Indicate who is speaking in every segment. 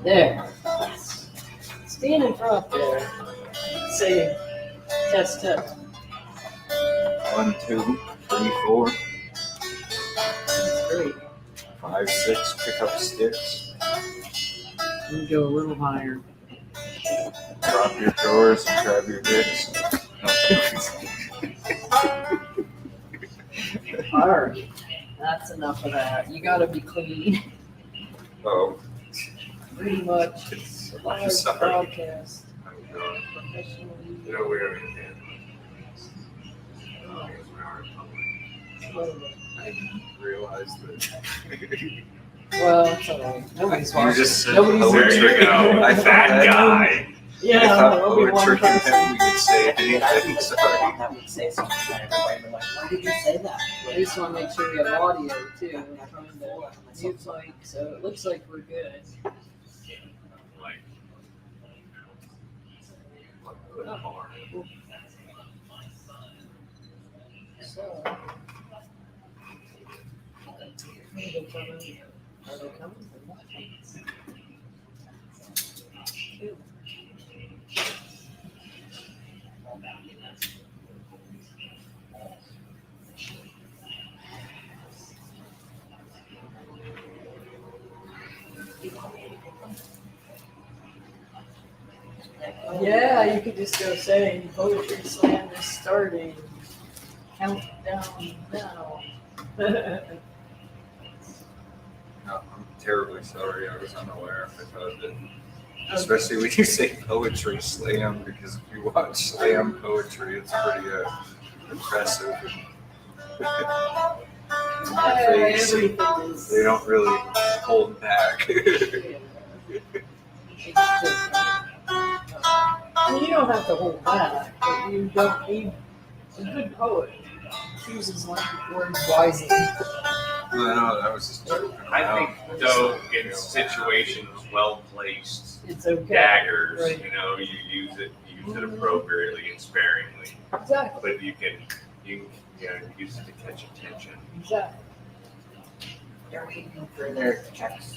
Speaker 1: There. Stand in front there. Say, test, test.
Speaker 2: 1, 2, 3, 4,
Speaker 1: That's great.
Speaker 2: 5, 6. Pick up sticks.
Speaker 1: You go a little higher.
Speaker 2: Drop your drawers and grab your dicks.
Speaker 1: Alright. That's enough of that. You gotta be clean.
Speaker 2: Oh.
Speaker 1: Pretty much.
Speaker 2: I'm sorry.
Speaker 1: Broadcast.
Speaker 2: Oh, God.
Speaker 1: Professionally.
Speaker 2: No, we already did. I didn't realize that.
Speaker 1: Well, it's alright. Nobody's
Speaker 2: You
Speaker 1: watching.
Speaker 2: just said
Speaker 1: Nobody's
Speaker 2: poetry.
Speaker 1: watching.
Speaker 2: I thought
Speaker 3: That guy.
Speaker 1: Yeah,
Speaker 2: I thought
Speaker 1: there'll be one
Speaker 2: poetry
Speaker 1: person.
Speaker 2: meant we could say anything. Sorry.
Speaker 4: That would say something that everybody would like, why did you say that?
Speaker 1: I just want to make sure we have audio too. I'm trying to mute mic, so it looks like we're good. So, are they coming? Yeah, you could just go say Poetry Slam is starting. Countdown now.
Speaker 2: No, I'm terribly sorry. I was unaware. I thought that, especially when you say poetry slam, because if you watch slam poetry, it's pretty impressive.
Speaker 1: Everything is.
Speaker 2: They don't really hold back.
Speaker 1: I mean, you don't have to hold back, but you don't need a good poet. Chooses words wisely.
Speaker 2: No, that was just joking.
Speaker 3: I think, though, in situations well placed,
Speaker 1: It's okay.
Speaker 3: daggers,
Speaker 1: Right.
Speaker 3: you use it appropriately and sparingly.
Speaker 1: Exactly.
Speaker 3: But you can use it to catch attention.
Speaker 1: Exactly.
Speaker 4: They're waiting for their checks.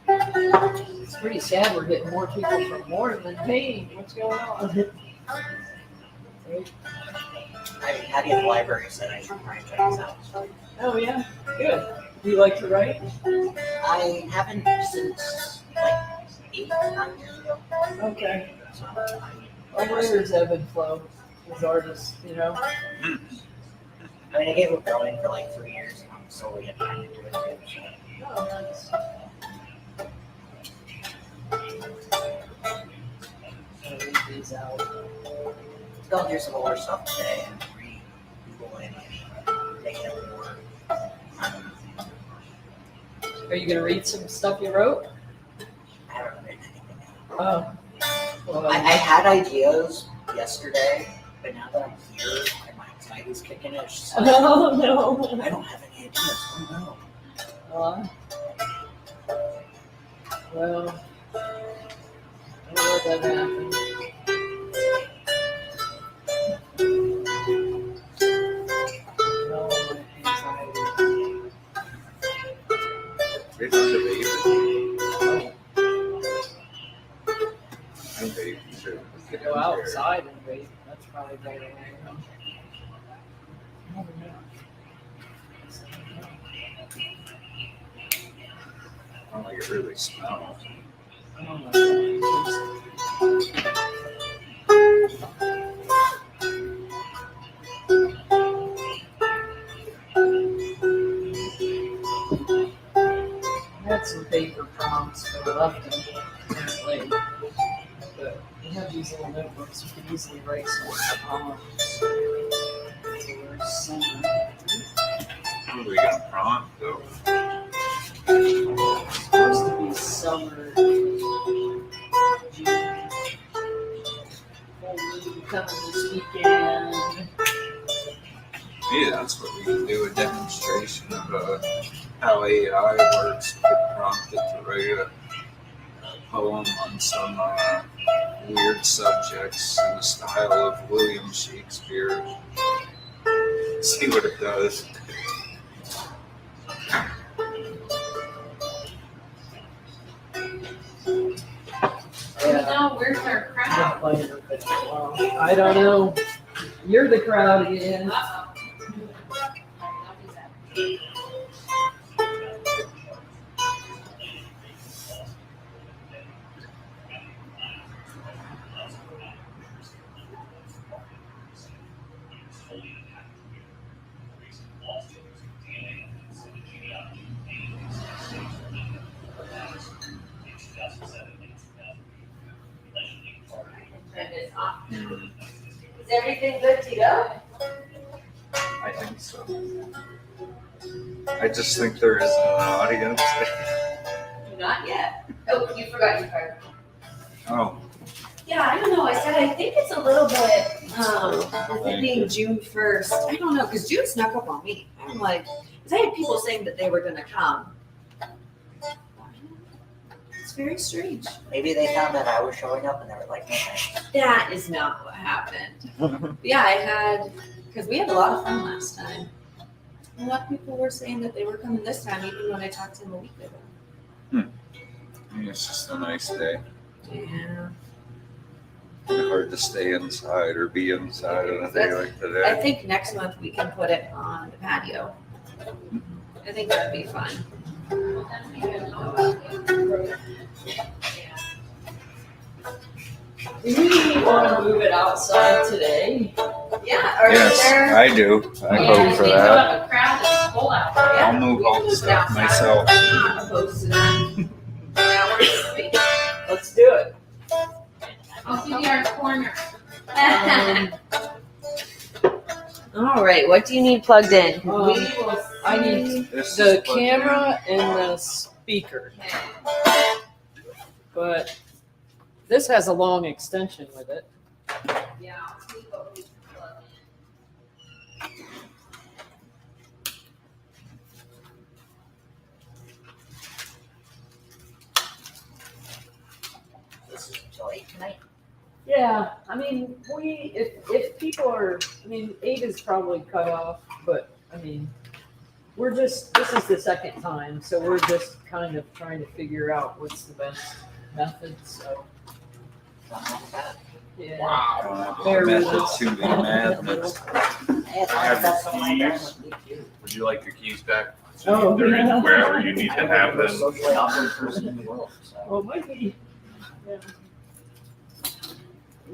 Speaker 1: It's pretty sad we're getting more people from Morton than Maine. What's going on?
Speaker 4: Patty at the library said I should try and check this out.
Speaker 1: Oh, yeah. Good. Do you like to write?
Speaker 4: I haven't since like 8 or 9 years ago.
Speaker 1: Okay.
Speaker 4: So
Speaker 1: Our writers ebb and flow as artists,
Speaker 4: I mean, I gave up drawing for like 3 years, and I'm slowly getting back into it again. So.
Speaker 1: Oh, nice. I'll read these out.
Speaker 4: Going through some older stuff today and re-googling and making it more.
Speaker 1: Are you going to read some stuff you wrote?
Speaker 4: I haven't written anything yet.
Speaker 1: Oh. Well,
Speaker 4: I had ideas yesterday, but now that I'm here and my anxiety's kicking in, it's just like,
Speaker 1: oh, no.
Speaker 4: I don't have any ideas. Oh
Speaker 1: Well, I'll let that happen. No, my anxiety.
Speaker 2: They found a baby. I'm baby too.
Speaker 1: We could go outside and wait. That's probably better. I don't know.
Speaker 2: I don't like it really smells.
Speaker 1: I don't know. I had some paper prompts, but I left them late. But we have these little notebooks. You can easily write some poems. So where's Summer?
Speaker 2: What are we gonna prompt though?
Speaker 1: It's supposed to be summer. June. Full moon coming this weekend.
Speaker 2: Yeah, that's what we can do, a demonstration of how AI works. We could prompt it to write a poem on some weird subjects in the style of William Shakespeare. See what it does.
Speaker 1: Yeah.
Speaker 5: No, where's our
Speaker 1: Been
Speaker 5: crowd?
Speaker 1: playing with it for a while. I don't know. You're the crowd again.
Speaker 5: Uh-oh.
Speaker 6: Is everything good to go?
Speaker 2: I think so. I just think there isn't an audience.
Speaker 6: Not yet. Oh, you forgot your card.
Speaker 2: Oh,
Speaker 6: Yeah, I don't know. I said I think it's a little bit, with it being June 1st. I don't know, because June snuck up on me. I'm like, because I had people saying that they were going to come. It's very strange.
Speaker 4: Maybe they found that I was showing up and they were like, no thanks.
Speaker 6: That is not what happened. Yeah, I had, because we had a lot of fun last time. A lot of people were saying that they were coming this time, even when I talked to them a week ago.
Speaker 2: it's just a nice day.
Speaker 6: Yeah.
Speaker 2: Hard to stay inside or be inside on a day like
Speaker 6: I
Speaker 2: today.
Speaker 6: think next month we can put it on the patio. I think that'd be fun.
Speaker 1: Do we want to move it outside today?
Speaker 6: Yeah, are
Speaker 2: Yes,
Speaker 6: there?
Speaker 2: I do. I
Speaker 5: Yeah,
Speaker 2: vote for
Speaker 5: we
Speaker 2: that.
Speaker 5: have a crowd that's full out there.
Speaker 2: I'll move all the stuff myself.
Speaker 6: I'm not opposed to that. That works for me.
Speaker 1: Let's do it.
Speaker 5: I'll give you our corner.
Speaker 6: All right, what do you need plugged in?
Speaker 1: I need
Speaker 2: This
Speaker 1: the
Speaker 2: is what-
Speaker 1: camera and the speaker, but this has a long extension with it.
Speaker 6: Yeah, I'll see what we can plug in.
Speaker 4: This is until 8 tonight.
Speaker 1: Yeah, I mean, if people are, I mean, 8 is probably cut off, but I mean, this is the second time, so we're just kind of trying to figure out what's the best method, so,
Speaker 4: Something like that.
Speaker 1: yeah.
Speaker 2: Wow.
Speaker 1: Bear with
Speaker 2: Method
Speaker 1: us.
Speaker 2: to the madness.
Speaker 4: I had to
Speaker 3: Have
Speaker 4: that from my
Speaker 3: keys.
Speaker 4: parents. Me too.
Speaker 3: Would you like your keys back? So
Speaker 1: Oh,
Speaker 3: they're in
Speaker 1: yeah.
Speaker 3: wherever you need to have
Speaker 4: I'm the most
Speaker 3: them.
Speaker 4: socially awkward person in the world. So.
Speaker 1: Well, maybe, yeah.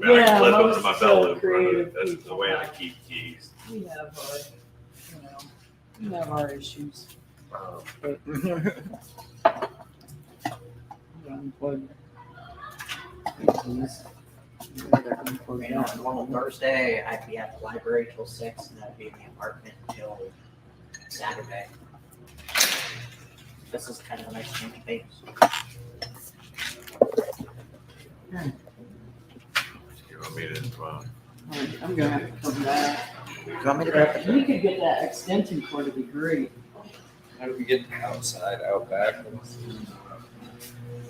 Speaker 3: I mean, I
Speaker 1: Yeah,
Speaker 3: can clip them to
Speaker 1: most,
Speaker 3: my belt loop.
Speaker 1: creative
Speaker 3: That's the
Speaker 1: people
Speaker 3: way I
Speaker 1: have-
Speaker 3: keep keys.
Speaker 1: We have our, we have our issues. But unplug these.
Speaker 4: You know, on a normal Thursday, I'd be at the library till 6, and I'd be in the apartment till Saturday. This is kind of a nice change of pace.
Speaker 3: You want me to,
Speaker 1: I'm gonna have to come back.
Speaker 4: Do you want me to grab the
Speaker 1: You could get that extension cord, it'd be great.
Speaker 2: How do we get outside, out back?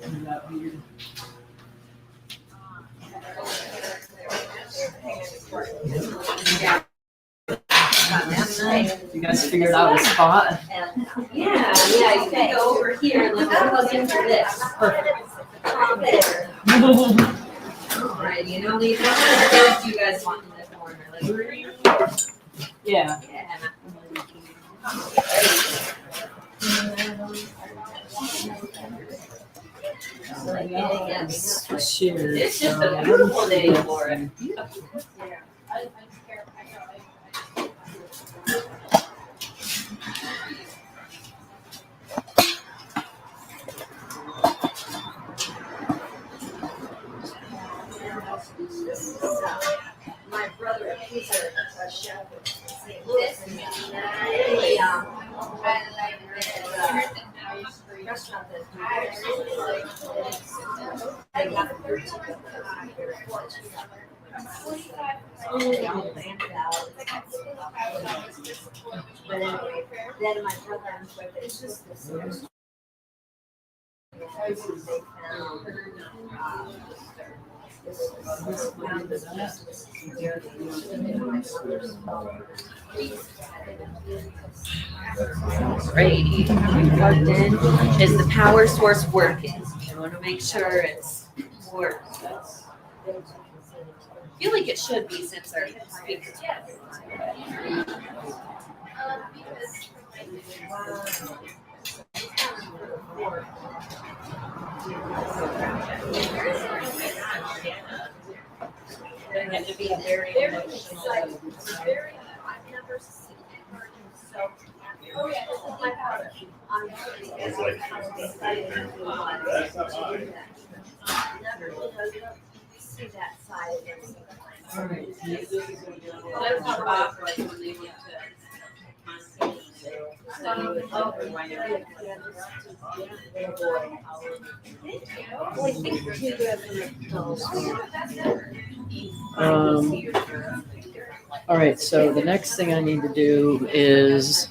Speaker 1: Isn't that weird? You guys figured out a spot?
Speaker 6: Yeah, you can go over here and then we'll plug in for this. There. Alright, you know, Lisa, what do you guys want in this corner? Like,
Speaker 1: Yeah.
Speaker 6: yeah.
Speaker 1: It's shared.
Speaker 6: It's just a beautiful day for it. My brother, he's a chef in St. Louis, and they, restaurant that they got but anyway, then my brother and my it's just this. Great. Plugged in. Is the power source working? I want to make sure it's works. I feel like it should be since our speaker. It had to be a very emotional.
Speaker 1: All right.
Speaker 5: That's how Bob was when they went
Speaker 1: All right, so the next thing I need to do is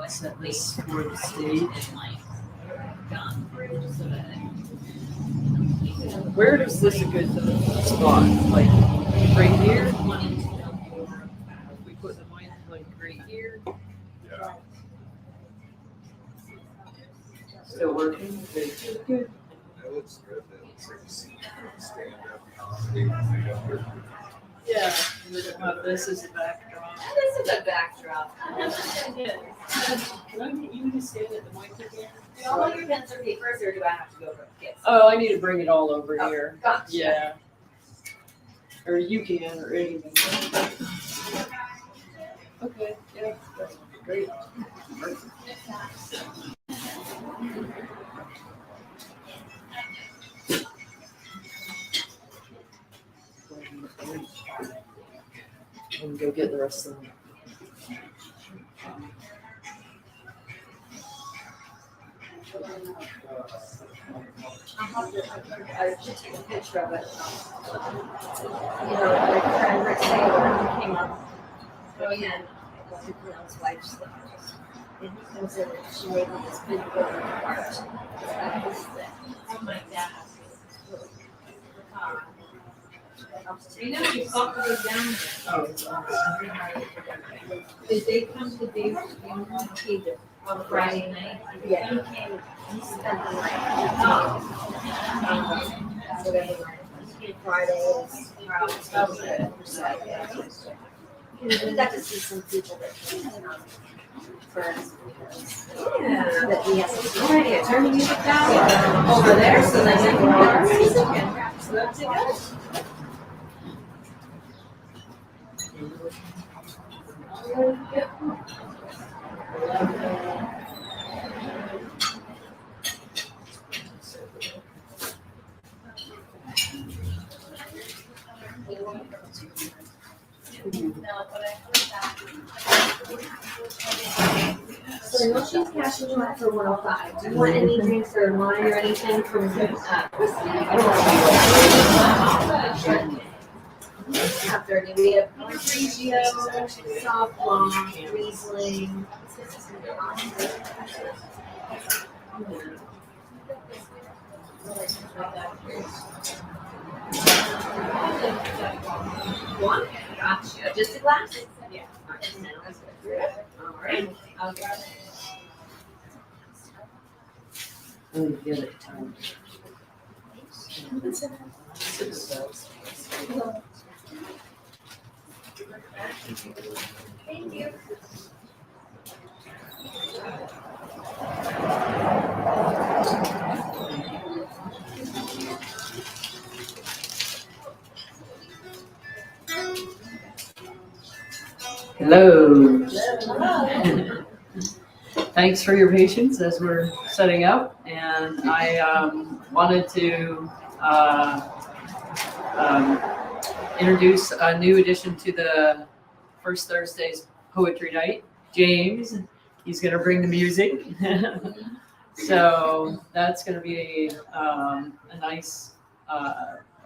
Speaker 1: set this for the stage. Where does this a good spot? Like right here? We put the mic like right here.
Speaker 3: Yeah.
Speaker 1: Still working? Good.
Speaker 2: That looks good. That looks like a stand-up comedy.
Speaker 1: Yeah, we're gonna have this as a backdrop.
Speaker 6: This is a backdrop.
Speaker 1: Can I get you to stand at the mic again?
Speaker 6: Do all your pens or papers, or do I have to go get some?
Speaker 1: Oh, I need to bring it all over here.
Speaker 6: Gotcha.
Speaker 1: Yeah. Or you can, or anything. Okay, yeah, that's great. And go get the rest of them.
Speaker 6: I should take a picture of it. You know, my friend Rick Taylor came up. Oh, yeah. His wife's and he comes in and she made me this big book of art. That was oh my dad. You know, you got to go down there.
Speaker 1: Oh, it's awesome.
Speaker 6: Did they come to Dave's funeral on Friday night? Yeah, he came, he spent the night. Whatever night. He came Friday, that was good. We got to see some people that came friends. Yeah. That we have some already turn the music down over there so that they can hear our music and slip together. So no cheese cashew nut for 105. Do you want any drinks or wine or anything from After we have Grigio, soft blonde, Riesling. One? Gotcha. Just a glass? Yeah. All right. I'll grab it.
Speaker 1: Oh, get it.
Speaker 6: Thank you.
Speaker 1: Hello. Thanks for your patience as we're setting up, and I wanted to introduce a new addition to the First Thursday's Poetry Night. James, he's going to bring the music, so that's going to be a nice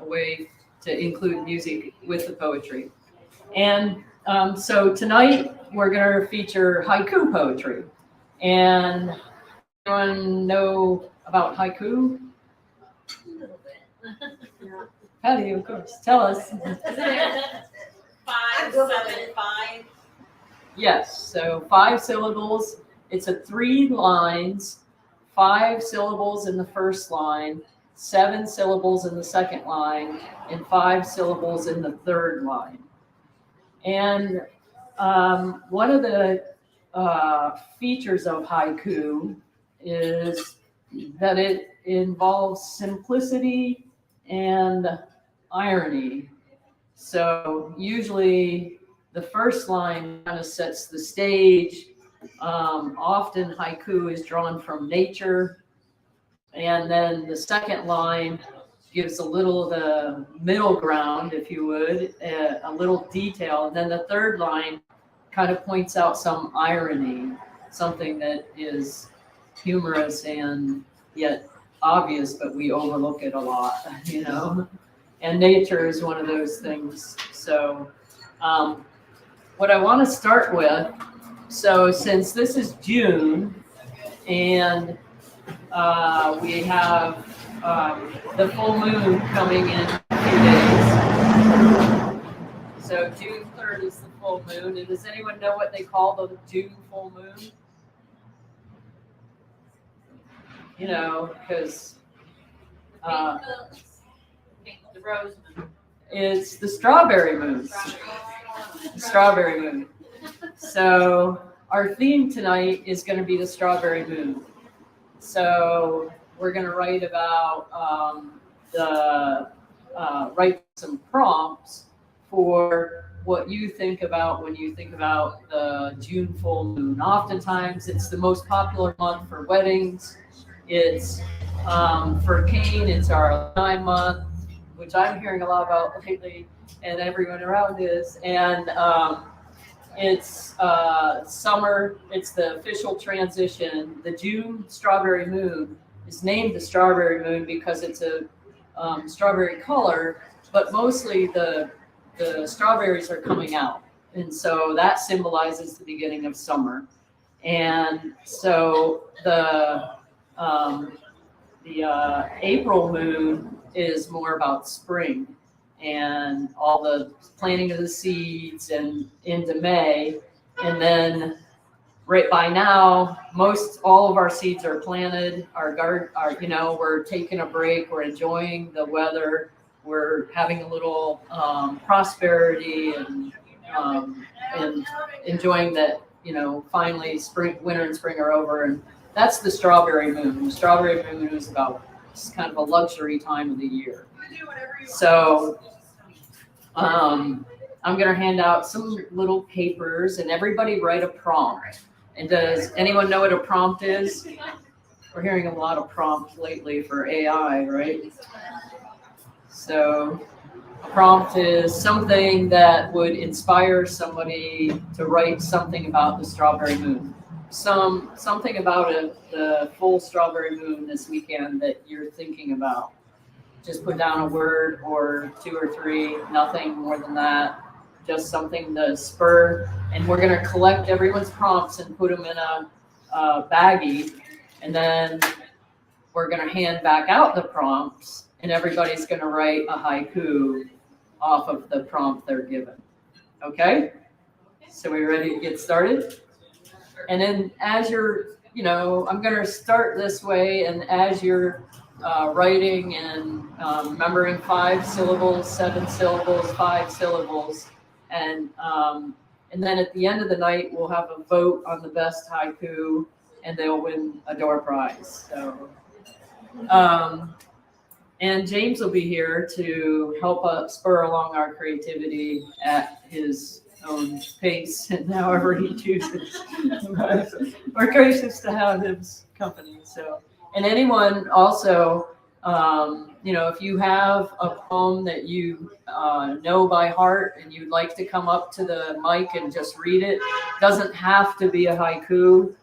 Speaker 1: way to include music with the poetry. And so tonight we're going to feature haiku poetry. And anyone know about haiku?
Speaker 6: A little bit.
Speaker 1: Patty, of course. Tell us.
Speaker 5: 5, 7, 5.
Speaker 1: Yes, so 5 syllables. It's a 3 lines, 5 syllables in the first line, 7 syllables in the second line, and 5 syllables in the third line. And one of the features of haiku is that it involves simplicity and irony. So usually the first line kind of sets the stage. Often haiku is drawn from nature, and then the second line gives a little the middle ground, if you would, a little detail, and then the third line kind of points out some irony, something that is humorous and yet obvious, but we overlook it a lot, you know. And nature is one of those things. So what I want to start with, so since this is June and we have the full moon coming in a few days. So June 3rd is the full moon. And does anyone know what they call the June full moon? You know, because
Speaker 5: The rose moon.
Speaker 1: it's the strawberry moon. The strawberry moon. So our theme tonight is going to be the strawberry moon. So we're going to write about write some prompts for what you think about when you think about the June full moon. Oftentimes it's the most popular month for weddings. It's for Cain, it's our 9 month, which I'm hearing a lot about lately, and everyone around is. And it's summer, it's the official transition. The June strawberry moon is named the strawberry moon because it's a strawberry color, but mostly the strawberries are coming out. And so that symbolizes the beginning of summer. And so the April moon is more about spring and all the planting of the seeds and into May. And then right by now, all of our seeds are planted. Our garden, we're taking a break. We're enjoying the weather. We're having a little prosperity and enjoying that, finally winter and spring are over. And that's the strawberry moon. The strawberry moon is it's kind of a luxury time of the year. So I'm going to hand out some little papers and everybody write a prompt. And does anyone know what a prompt is? We're hearing a lot of prompts lately for AI, right? So a prompt is something that would inspire somebody to write something about the strawberry moon. Something about the full strawberry moon this weekend that you're thinking about. Just put down a word or 2 or 3, nothing more than that. Just something to spur. And we're going to collect everyone's prompts and put them in a baggie. And then we're going to hand back out the prompts. And everybody's going to write a haiku off of the prompt they're given. Okay? So we ready to get started? And then as you're, I'm going to start this way. And as you're writing and remembering 5 syllables, 7 syllables, 5 syllables. And then at the end of the night, we'll have a vote on the best haiku, and they'll win a door prize. So, and James will be here to help us spur along our creativity at his own pace and however he chooses. We're gracious to have his company. So, and anyone also, if you have a poem that you know by heart and you'd like to come up to the mic and just read it, doesn't have to be a haiku.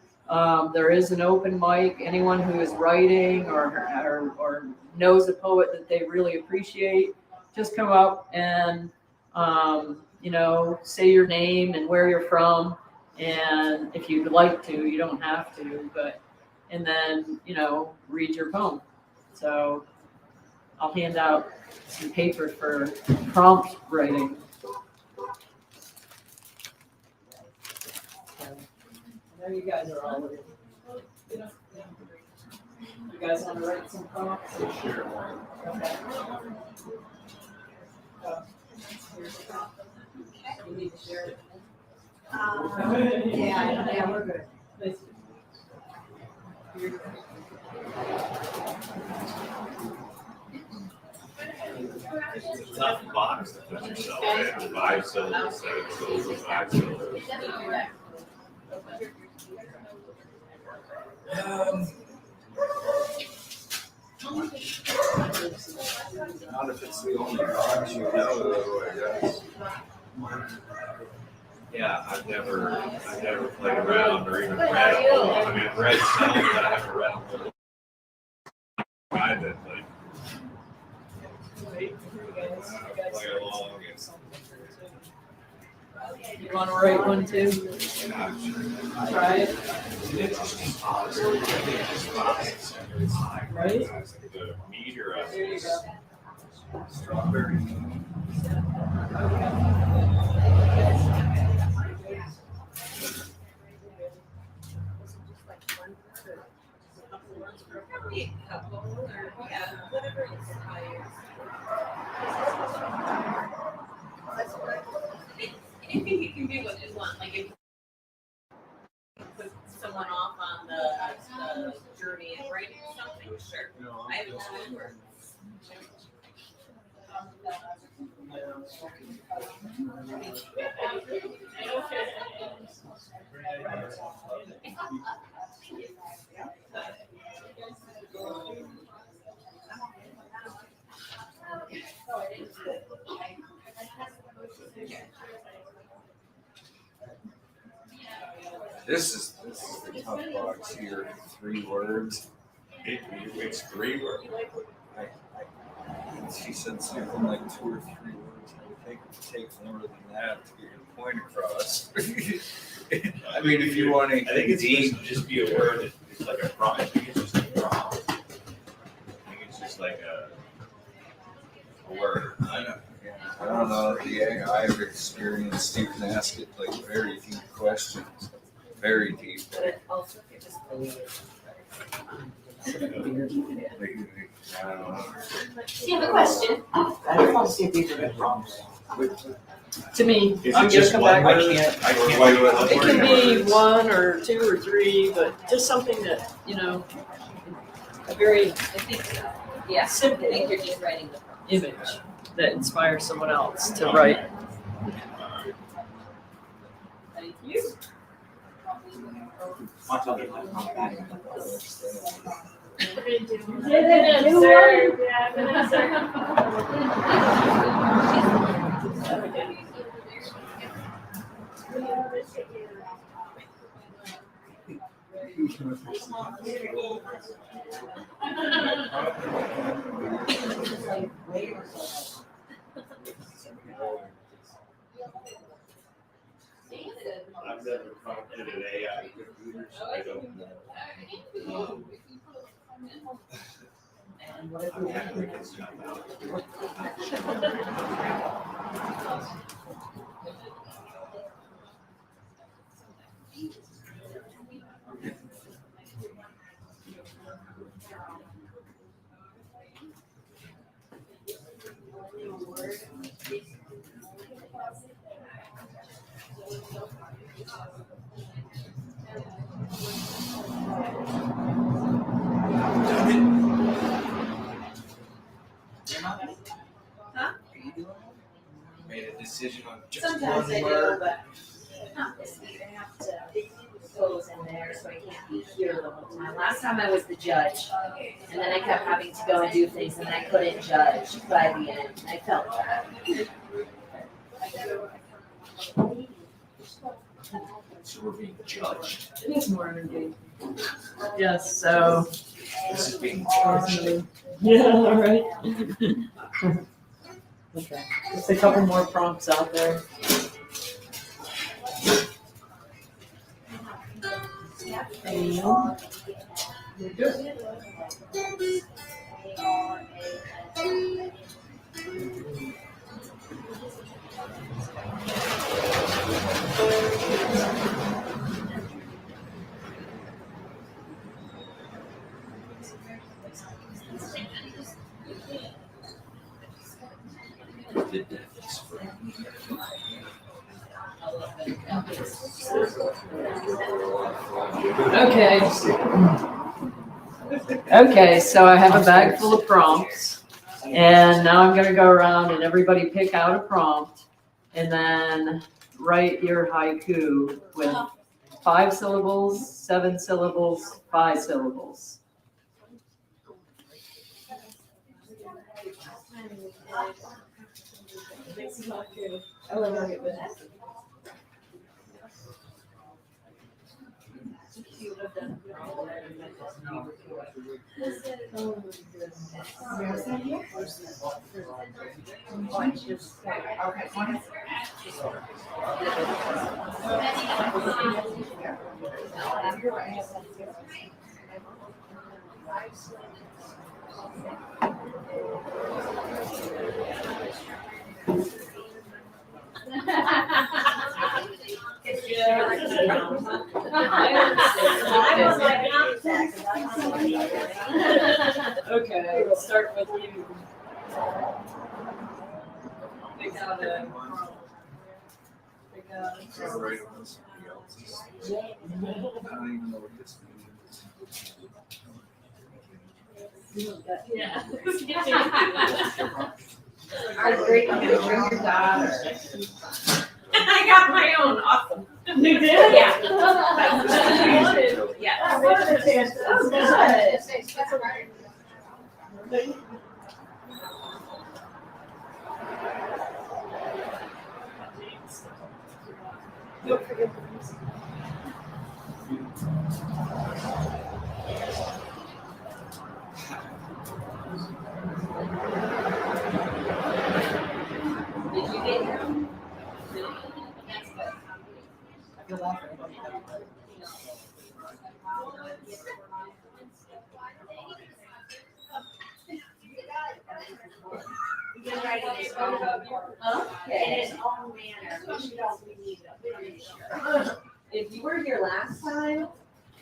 Speaker 1: There is an open mic. Anyone who is writing or knows a poet that they really appreciate, just come up and say your name and where you're from. And if you'd like to, you don't have to, and then read your poem. So I'll hand out some paper for prompt writing. I know you guys are all You guys want to write some prompts?
Speaker 3: Sure.
Speaker 1: Here's a prompt. You need to share it.
Speaker 6: Yeah, we're good.
Speaker 1: Nice.
Speaker 3: It's a tough box to put yourself in. 5 syllables, 7 syllables, 5 syllables.
Speaker 2: Not if it's the only box you know, though, I guess.
Speaker 3: Yeah, I've never played around or even read a whole. I mean, I've read some, but I haven't read a whole. I've been like, play along.
Speaker 1: You want to write one too? Try it. Right?
Speaker 3: The meter of
Speaker 1: There you
Speaker 3: it.
Speaker 1: go.
Speaker 2: Strawberry.
Speaker 6: Probably a couple, or, yeah, whatever inspires. I think you can do what you want, like if you put someone off on the journey and writing something, sure. I haven't done it where.
Speaker 2: This is the tough box here. 3 words.
Speaker 3: It's 3 words.
Speaker 2: She said something like 2 or 3 words. I think it would take more than that to get your point across. I mean, if you want to.
Speaker 3: I think it's just be a word. It's like a prompt. I think it's just a prompt. I think it's just like a word.
Speaker 2: I don't know. The AI I've experienced, you can ask it like very deep questions. Very deep.
Speaker 6: But it also, it just
Speaker 2: I don't know.
Speaker 6: Do you have a question?
Speaker 4: I just want to see if these are good prompts.
Speaker 1: To me,
Speaker 3: Is
Speaker 1: I'm
Speaker 3: it
Speaker 1: gonna
Speaker 3: just
Speaker 1: come
Speaker 3: one?
Speaker 1: back
Speaker 3: I
Speaker 1: with.
Speaker 3: can't
Speaker 1: It can be 1 or 2 or 3, but just something that, a very
Speaker 6: I think so. Yeah, I
Speaker 1: simple
Speaker 6: think you're just writing the prompt.
Speaker 1: image that inspires someone else to write. Thank you.
Speaker 4: Watch out, come back.
Speaker 3: I've never prompted an AI computer, so I don't know. I'm happy to get stuff out.
Speaker 2: Made a decision on just
Speaker 6: Sometimes I
Speaker 2: one
Speaker 6: do,
Speaker 2: word.
Speaker 6: but not this week. I have to close in there, so I can't be here the whole time. Last time I was the judge, and then I kept having to go and do things, and I couldn't judge by the end. I felt bad.
Speaker 3: So we're being judged.
Speaker 1: It is more energy. Yes, so.
Speaker 3: This is being
Speaker 1: Yeah, all right. Okay, just a couple more prompts out there. You're good.
Speaker 2: The death is for me.
Speaker 1: Okay. Okay, so I have a bag full of prompts. And now I'm gonna go around and everybody pick out a prompt and then write your haiku with 5 syllables, 7 syllables, 5 syllables. Okay, we'll start with you. Pick out a prompt. Pick out a prompt.
Speaker 2: Right on somebody else's. I don't even know what this means.
Speaker 6: Yeah. Are great. I'm gonna bring your dog. I got my own. Awesome. You did? Yeah. Yeah. Oh, good. Did you get your own? That's good. Okay. If you were here last time,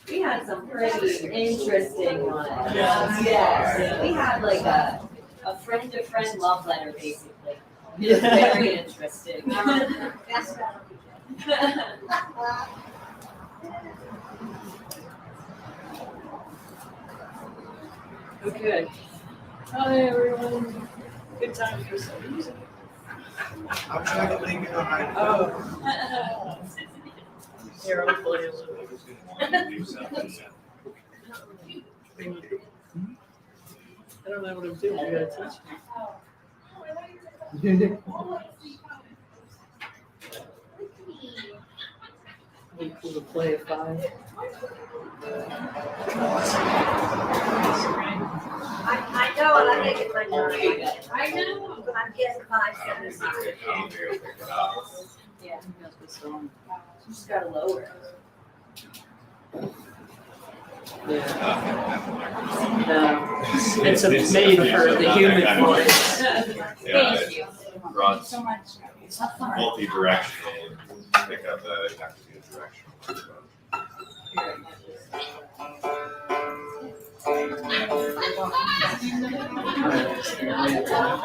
Speaker 6: we had some pretty interesting ones. Yes. We had like a friend-to-friend love letter, basically. It was very interesting.
Speaker 1: Okay. Hi, everyone. Good time for some music.
Speaker 2: I'm trying to make it a high.
Speaker 1: Oh. Here, I'll play a little. I don't know what I'm doing. You gotta teach me. Be cool to play a 5.
Speaker 7: I know, and I'm making my nine.
Speaker 6: I know.
Speaker 7: I'm getting 5, 7, 6.
Speaker 6: Yeah,
Speaker 1: Got this on.
Speaker 6: you just gotta lower it.
Speaker 1: Yeah. No, it's made for the human voice.
Speaker 6: Thank you.
Speaker 3: Rod's
Speaker 7: So much.
Speaker 3: multi-directional, pick up the, have to do a directional.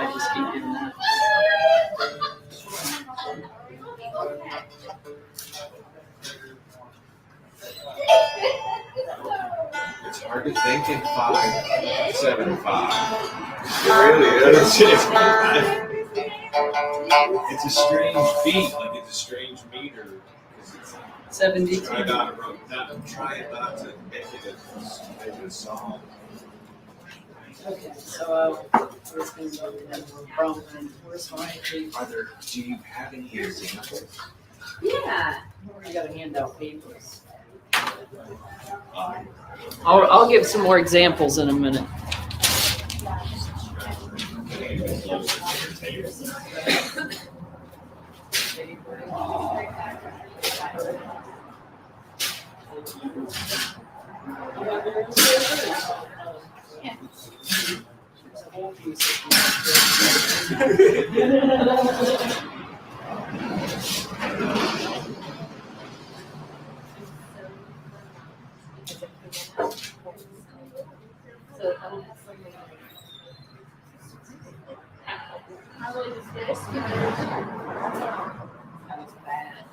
Speaker 1: I just keep doing that.
Speaker 2: It's hard to think in 5, 7, 5. It really is. It's a strange beat, like it's a strange meter.
Speaker 1: 72.
Speaker 2: I'm trying not to make it a song.
Speaker 1: Okay, so where's going to be from? Where's my tree?
Speaker 2: Do you have any examples?
Speaker 6: Yeah.
Speaker 1: We gotta hand out papers. I'll give some more examples in a minute. was bad.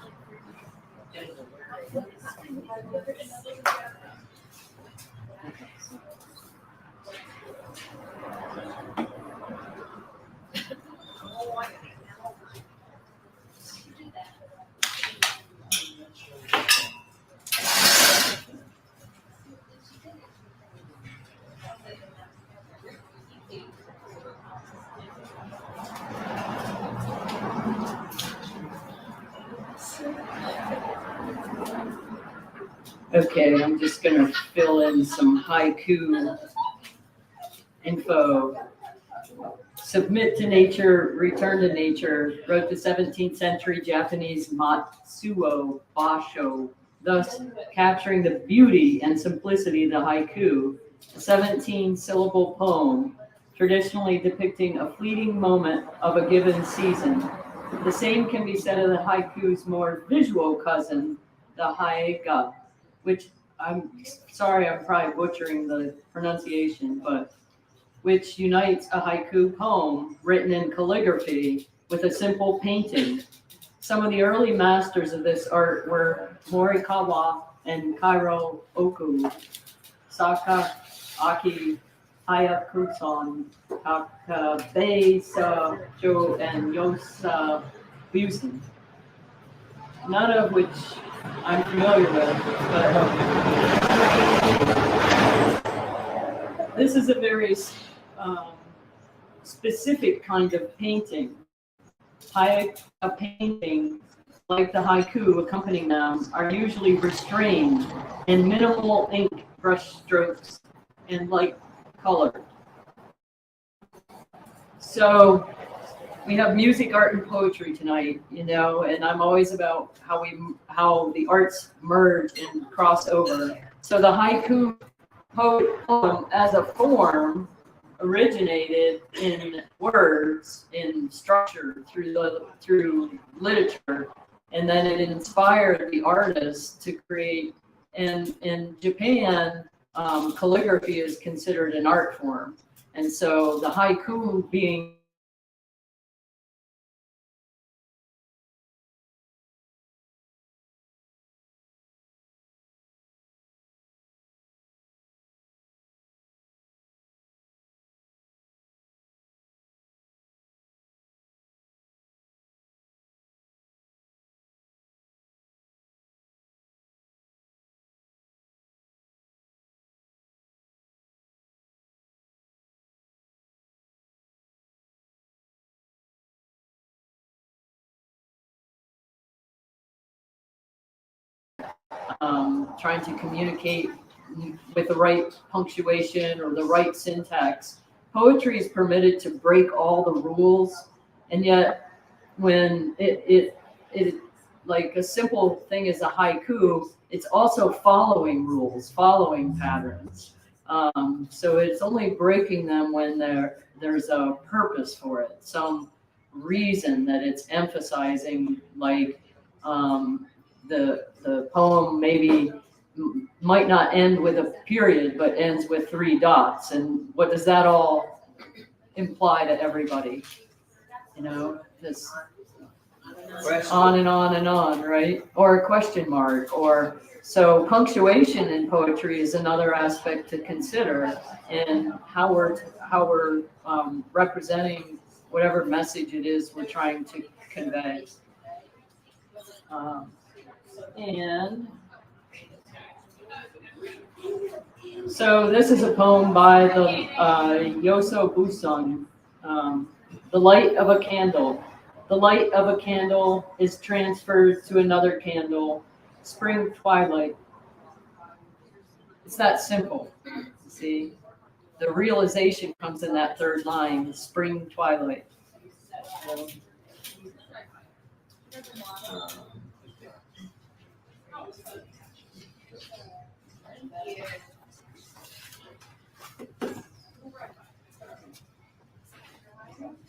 Speaker 1: Okay, I'm just gonna fill in some haiku info. Submit to nature, return to nature, wrote the 17th century Japanese Matsuo Basho, thus capturing the beauty and simplicity of the haiku, a 17-syllable poem, traditionally depicting a fleeting moment of a given season. The same can be said of the haiku's more visual cousin, the haiga, which I'm sorry, I'm probably butchering the pronunciation, but which unites a haiku poem written in calligraphy with a simple painting. Some of the early masters of this art were Morikawa and Kairo Oku, Saka Aki Hayakusan, Takabe Sajo, and Yosa Busen, none of which I'm familiar with, but this is a very specific kind of painting. A painting, like the haiku accompanying them, are usually restrained and minimal ink brush strokes and light color. So we have music, art, and poetry tonight, and I'm always about how the arts merge and cross over. So the haiku poem as a form originated in words, in structure, through literature, and then it inspired the artists to create. And in Japan, calligraphy is considered an art form, and so the haiku being trying to communicate with the right punctuation or the right syntax. Poetry is permitted to break all the rules, and yet when it like a simple thing as a haiku, it's also following rules, following patterns. So it's only breaking them when there's a purpose for it, some reason that it's emphasizing, like the poem maybe might not end with a period, but ends with 3 dots. And what does that all imply to everybody? This on and on and on, right? Or a question mark. Or so punctuation in poetry is another aspect to consider in how we're representing whatever message it is we're trying to convey. And so this is a poem by the Yoso Busan, The Light of a Candle. The light of a candle is transferred to another candle, spring twilight. It's that simple, see? The realization comes in that 3rd line, spring twilight.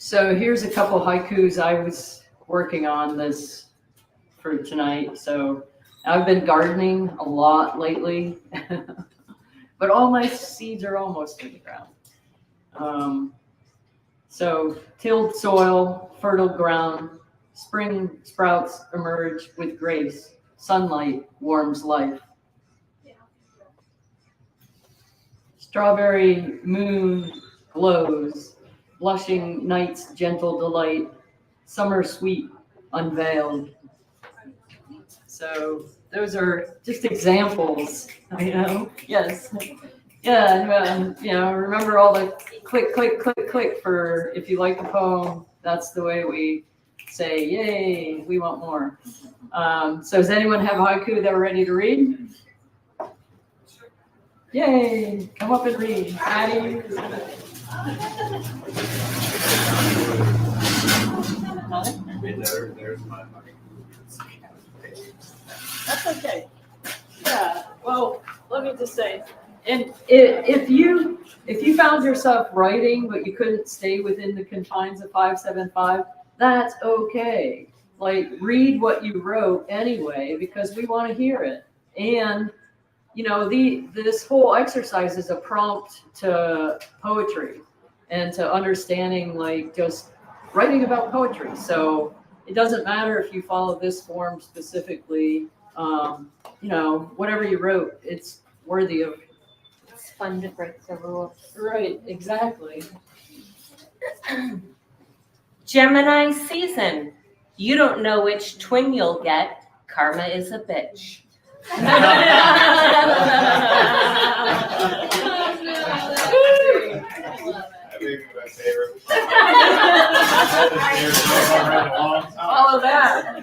Speaker 1: So here's a couple haikus I was working on this for tonight. So I've been gardening a lot lately, but all my seeds are almost in the ground. So tilled soil, fertile ground, spring sprouts emerge with grace. Sunlight warms life. Strawberry moon glows, blushing night's gentle delight. Summer sweet unveiled. So those are just examples, you know. Yes. Yeah, remember all the click, click, click, click for if you like the poem. That's the way we say, yay, we want more. So does anyone have haiku they're ready to read? Yay, come up and read. Addie.
Speaker 3: There's my money.
Speaker 1: That's okay. Yeah, well, let me just say, and if you found yourself writing but you couldn't stay within the confines of 575, that's okay. Like, read what you wrote anyway, because we want to hear it. And this whole exercise is a prompt to poetry and to understanding, like, just writing about poetry. So it doesn't matter if you follow this form specifically. Whatever you wrote, it's worthy of.
Speaker 6: It's fun to break the rules.
Speaker 1: Right, exactly.
Speaker 8: Gemini season. You don't know which twin you'll get. Karma is a bitch.
Speaker 3: That may be my favorite.
Speaker 1: All of that.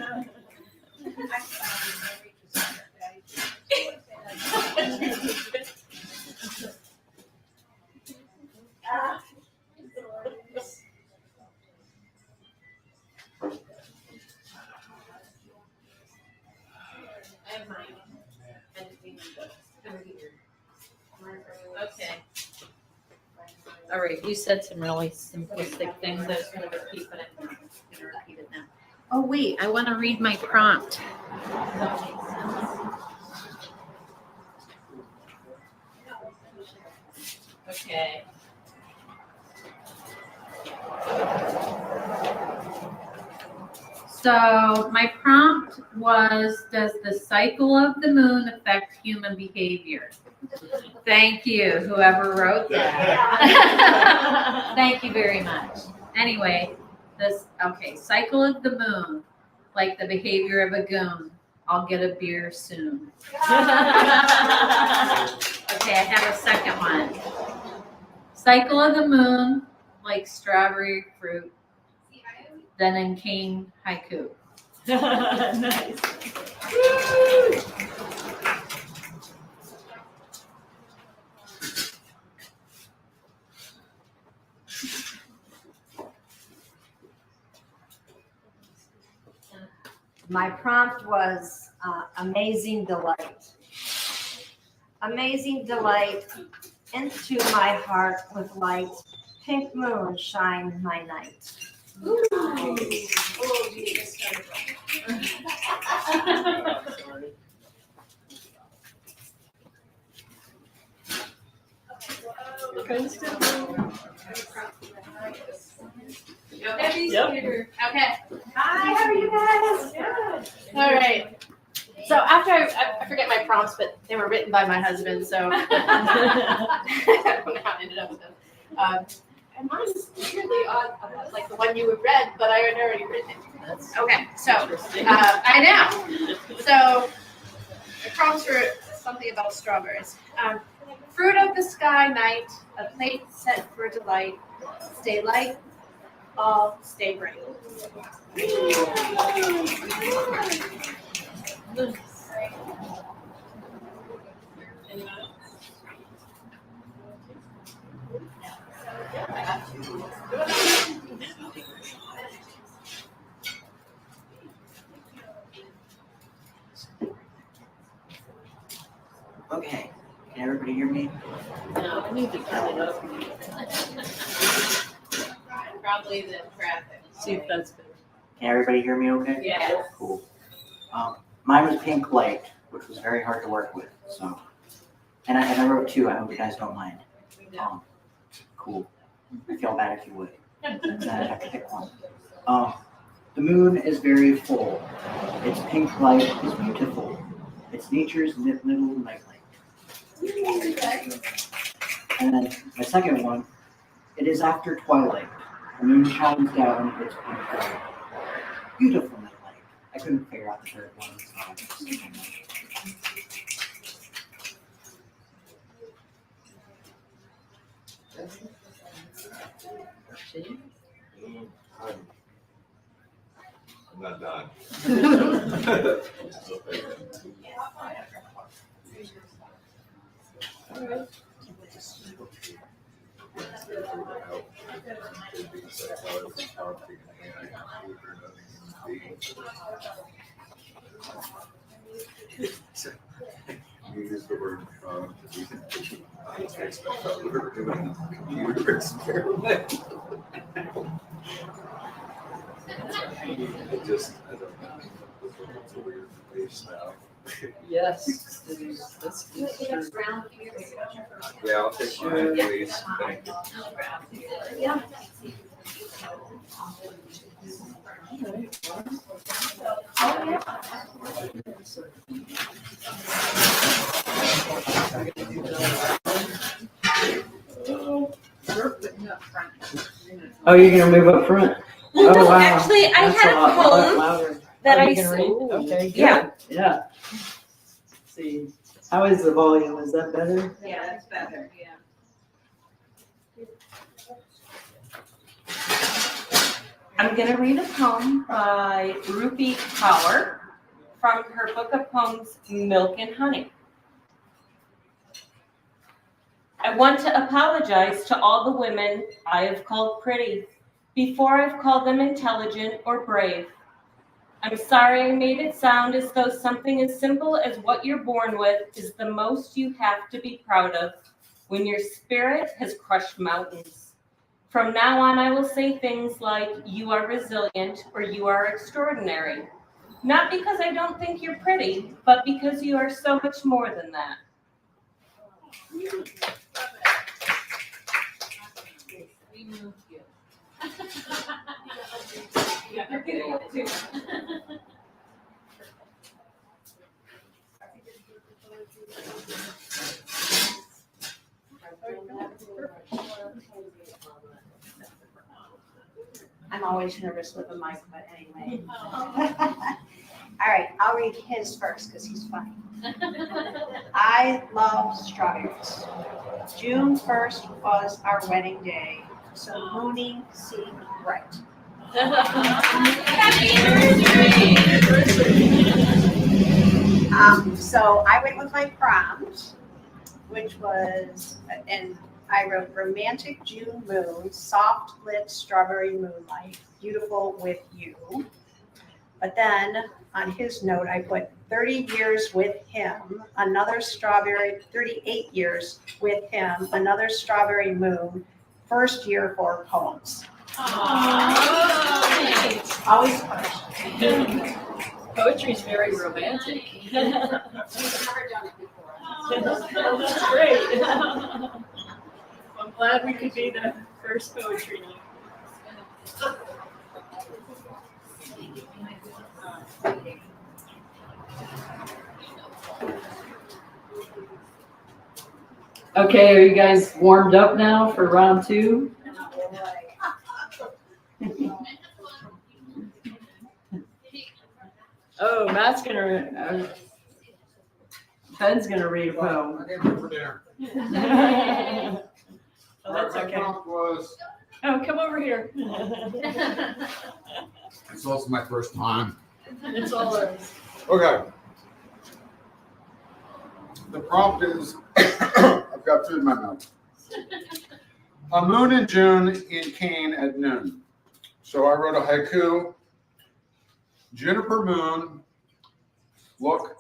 Speaker 6: Okay. All right, you said some really simplistic things. I was going to repeat, but I'm not going to repeat it now. Oh, wait, I want to read my prompt. Okay. So my prompt was, does the cycle of the moon affect human behavior? Thank you, whoever wrote that. Thank you very much. Anyway, cycle of the moon, like the behavior of a goon. I'll get a beer soon. Okay, I have a second one. Cycle of the moon, like strawberry fruit. Then in came haiku.
Speaker 1: Nice.
Speaker 7: My prompt was amazing delight. Amazing delight into my heart with light. Pink moon shine my night.
Speaker 1: Yep.
Speaker 5: Okay.
Speaker 7: Hi, how are you guys?
Speaker 5: All right. So after I forget my prompts, but they were written by my husband, so I don't know how I ended up with them. And mine is weirdly odd, like the one you read, but I had already written it. Okay, so I know. So the prompts were something about strawberries. Fruit of the sky night, a plate set for delight. Stay light, all stay bright.
Speaker 4: Okay, can everybody hear me?
Speaker 6: No, I need to turn it up.
Speaker 5: Probably the traffic.
Speaker 1: See if that's better.
Speaker 4: Can everybody hear me okay?
Speaker 6: Yeah.
Speaker 4: Cool. Mine was pink light, which was very hard to work with, so. And I wrote two, I hope you guys don't mind. Cool. I feel bad if you would. I can pick one. The moon is very full. Its pink light is beautiful. It's nature's little nightlight. And then my second one, it is after twilight. The moon shines down its pink light. Beautiful nightlight. I couldn't figure out the third one, so I just
Speaker 3: I'm not done. You use the word I thought we were doing a computer experiment. It just, I don't know. It's a weird place now.
Speaker 1: Yes, it is. That's true.
Speaker 2: Yeah, I'll take mine, please. Thank you.
Speaker 6: Yeah.
Speaker 1: Oh, you're gonna move up front?
Speaker 8: Well,
Speaker 1: Oh,
Speaker 8: no,
Speaker 1: wow.
Speaker 8: actually, I
Speaker 1: That's a
Speaker 8: have
Speaker 1: lot
Speaker 8: poems
Speaker 1: louder.
Speaker 8: that
Speaker 1: Oh,
Speaker 8: I
Speaker 1: you can read?
Speaker 8: s-
Speaker 1: Okay, good.
Speaker 8: Yeah.
Speaker 1: Yeah. Let's see, how is the volume? Is that better?
Speaker 6: Yeah, that's better, yeah.
Speaker 8: I'm going to read a poem by Rupi Kaur from her book of poems, Milk and Honey. I want to apologize to all the women I have called pretty before I've called them intelligent or brave. I'm sorry I made it sound as though something as simple as what you're born with is the most you have to be proud of when your spirit has crushed mountains. From now on, I will say things like, you are resilient or you are extraordinary. Not because I don't think you're pretty, but because you are so much more than that.
Speaker 6: We moved you.
Speaker 7: I'm always nervous with a mic, but anyway. All right, I'll read his first because he's funny. I love strawberries. June 1st was our wedding day, so mooning seemed right. So I went with my prompt, which was, and I wrote romantic June moon, soft lit strawberry moonlight, beautiful with you. But then on his note, I put 30 years with him, another strawberry, 38 years with him, another strawberry moon, first year for poems. Always first.
Speaker 1: Poetry's very romantic.
Speaker 6: We've never done it before.
Speaker 1: That's great. I'm glad we could be the first poetry night. Okay, are you guys warmed up now for round two? Oh, Matt's gonna, Ben's gonna read a poem.
Speaker 3: I got for dinner.
Speaker 1: Oh, that's okay.
Speaker 3: Was,
Speaker 1: Oh, come over here.
Speaker 3: it's also my first time.
Speaker 1: It's all ours.
Speaker 3: Okay. The prompt is, I've got food in my mouth. A moon in June in Cane at noon. So I wrote a haiku. Juniper moon, look,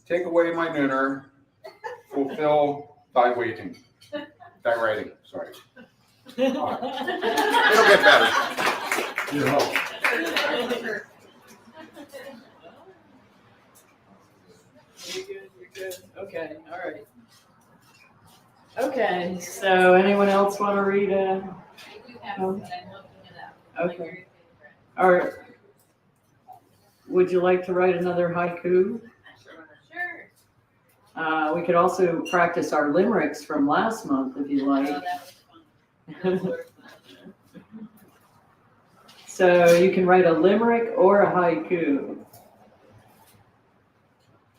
Speaker 3: take away my nooner, fulfill thy waiting. Thy writing, sorry. It'll get better. You hope.
Speaker 1: You're good, you're good. Okay, all right. Okay, so anyone else want to read a?
Speaker 6: I do have
Speaker 1: Oh.
Speaker 5: but I'm looking it up. My
Speaker 1: Okay.
Speaker 5: very favorite.
Speaker 1: Or would you like to write another haiku?
Speaker 5: Sure.
Speaker 1: We could also practice our limericks from last month if you
Speaker 5: Oh,
Speaker 1: like.
Speaker 5: that was fun. That was fun.
Speaker 1: So you can write a limerick or a haiku.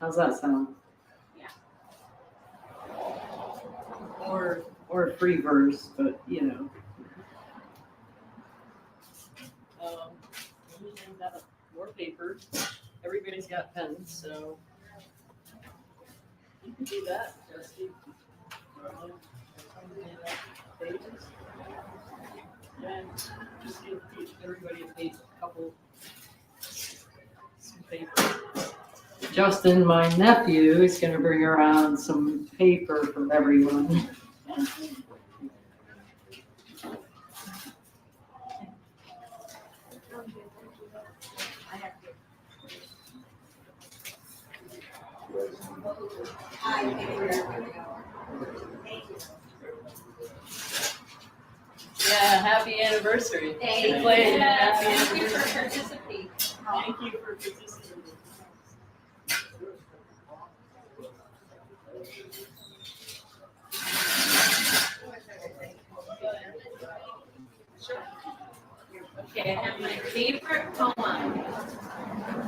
Speaker 1: How's that sound?
Speaker 5: Yeah.
Speaker 1: Or a free verse, but you know. We've got more paper. Everybody's got pens, so you can do that, Jesse. Pages. And just give everybody a page, a couple, some paper. Justin, my nephew, is going to bring around some paper for everyone. Yeah, happy anniversary.
Speaker 6: Thank you.
Speaker 1: Clay, happy
Speaker 6: Thank you for
Speaker 1: anniversary.
Speaker 6: participating.
Speaker 1: Thank you for participating.
Speaker 5: Okay, I have my favorite poem.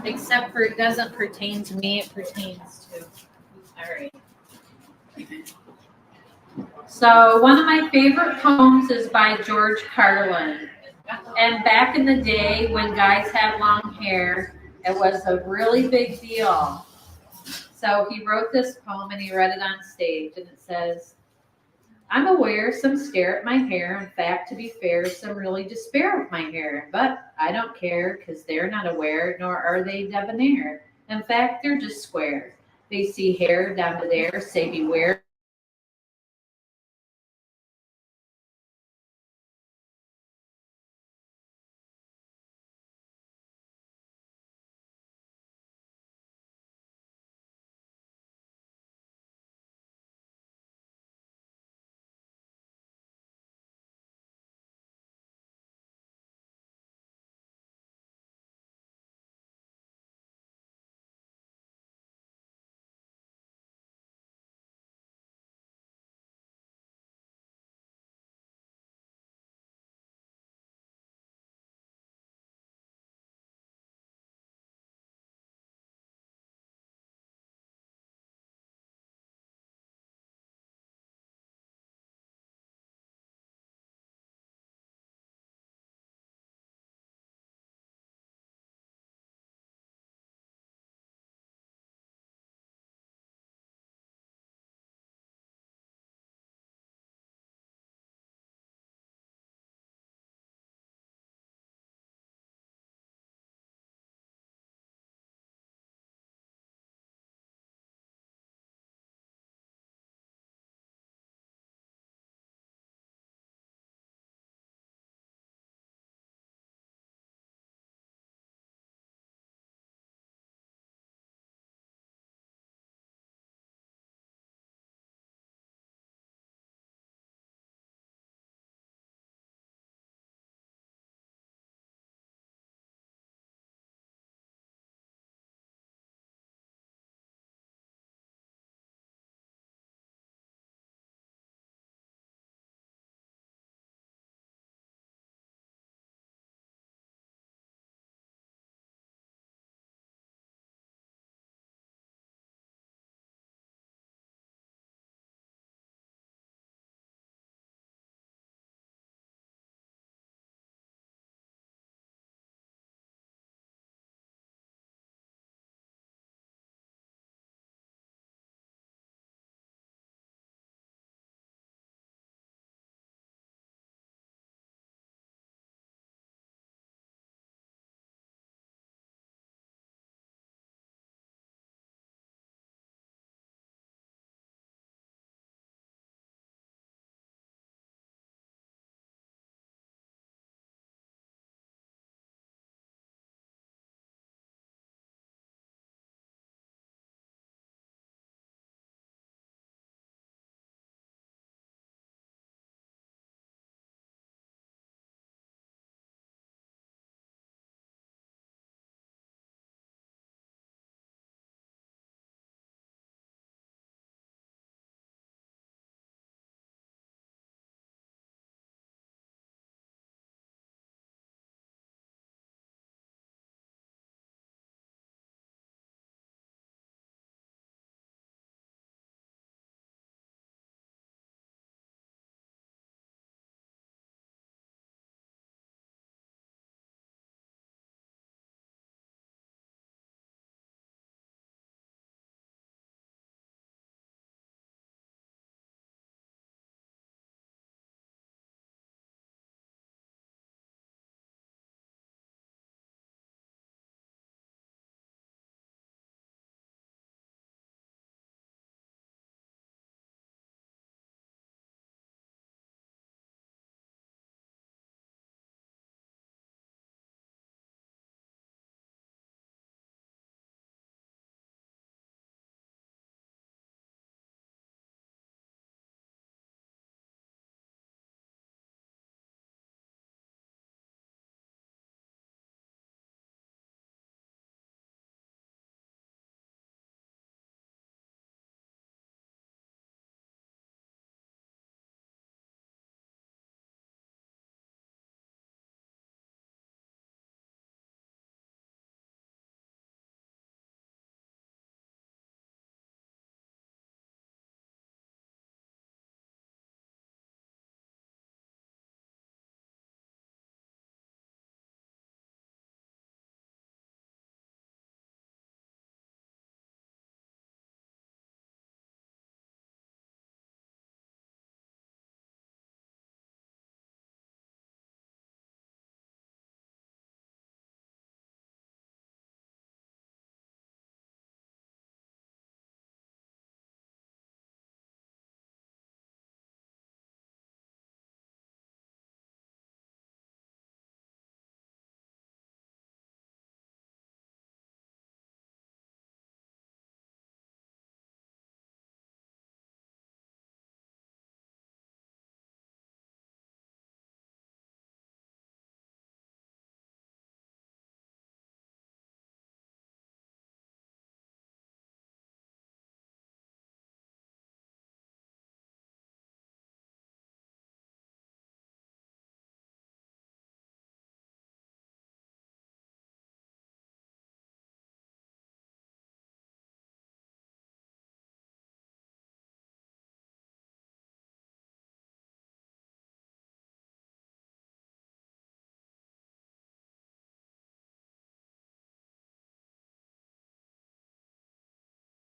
Speaker 5: Except for it doesn't pertain to me, it pertains to. All right. So one of my favorite poems is by George Carlin. And back in the day when guys had long hair, it was a really big deal. So he wrote this poem and he read it on stage, and it says, I'm aware some stare at my hair. In fact, to be fair, some really despair of my hair. But I don't care, because they're not aware, nor are they debonair. In fact, they're just square. They see hair down to there, say beware.